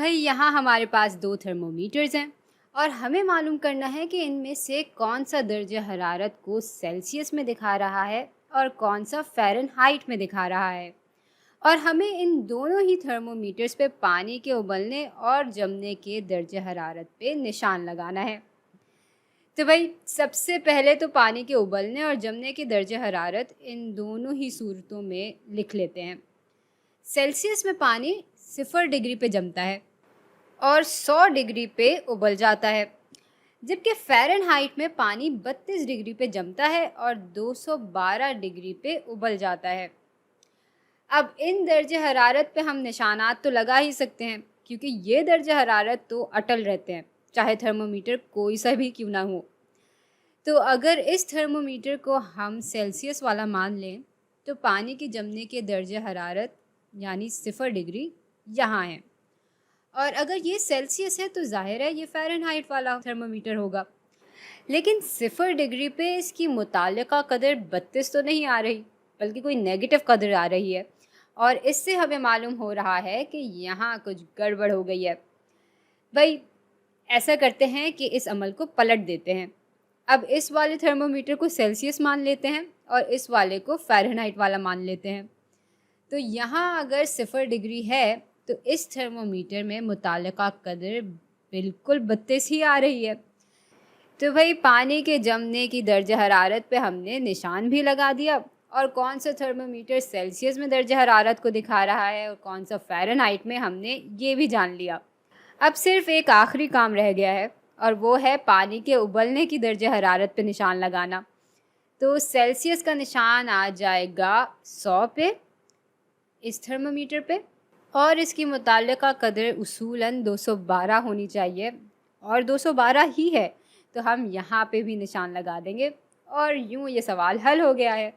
भाई यहाँ हमारे पास दो थर्मोमीटर्स हैं और हमें मालूम करना है कि इनमें से कौन सा दर्जे हरारत को सेल्सियस में दिखा रहा है और कौन सा फ़ारेनहाइट में दिखा रहा है। और हमें इन दोनों ही थर्मोमीटर्स पे पानी के उबलने और जमने के दर्जे हरारत पे निशान लगाना है। तो भाई सबसे पहले तो पानी के उबलने और जमने के दर्जे हरारत इन दोनों ही सूरतों में लिख लेते हैं। सेल्सियस में पानी 0 डिग्री पे जमता है और 100 डिग्री पे उबल जाता है, जबकि फ़ारेनहाइट में पानी 32 डिग्री पे जमता है और 212 डिग्री पे उबल जाता है। अब इन दर्जे हरारत पे हम निशानात तो लगा ही सकते हैं, क्योंकि ये दर्जे हरारत तो अटल रहते हैं, चाहे थर्मोमीटर कोई सा भी क्यों ना हो। तो अगर इस थर्मोमीटर को हम सेल्सियस वाला मान लें तो पानी के जमने के दर्जे हरारत यानी 0 डिग्री यहाँ है, और अगर ये सेल्सियस है तो जाहिर है ये फ़ारेनहाइट वाला थर्मोमीटर होगा। लेकिन 0 डिग्री पे इसकी मुतालिका कदर 32 तो नहीं आ रही, बल्कि कोई नेगेटिव कदर आ रही है, और इससे हमें मालूम हो रहा है कि यहाँ कुछ गड़बड़ हो गई है। भाई ऐसा करते हैं कि इस अमल को पलट देते हैं। अब इस वाले थर्मोमीटर को सेल्सियस मान लेते हैं और इस वाले को फ़ारेनहाइट वाला मान लेते हैं। तो यहाँ अगर 0 डिग्री है तो इस थर्मोमीटर में मुतालिका कदर बिल्कुल 32 ही आ रही है। तो भाई पानी के जमने की दर्जे हरारत पे हमने निशान भी लगा दिया, और कौन सा थर्मोमीटर सेल्सियस में दर्जे हरारत को दिखा रहा है और कौन सा फ़ारेनहाइट में हमने ये भी जान लिया। अब सिर्फ एक आखिरी काम रह गया है, और वो है पानी के उबलने की दर्जे हरारत पे निशान लगाना। तो सेल्सियस का निशान आ जाएगा 100 पे इस थर्मोमीटर पे, और इसकी मुतालिका कदर उसूलन 212 होनी चाहिए, और 212 ही है, तो हम यहाँ पे भी निशान लगा देंगे और यूँ ये सवाल हल हो गया है।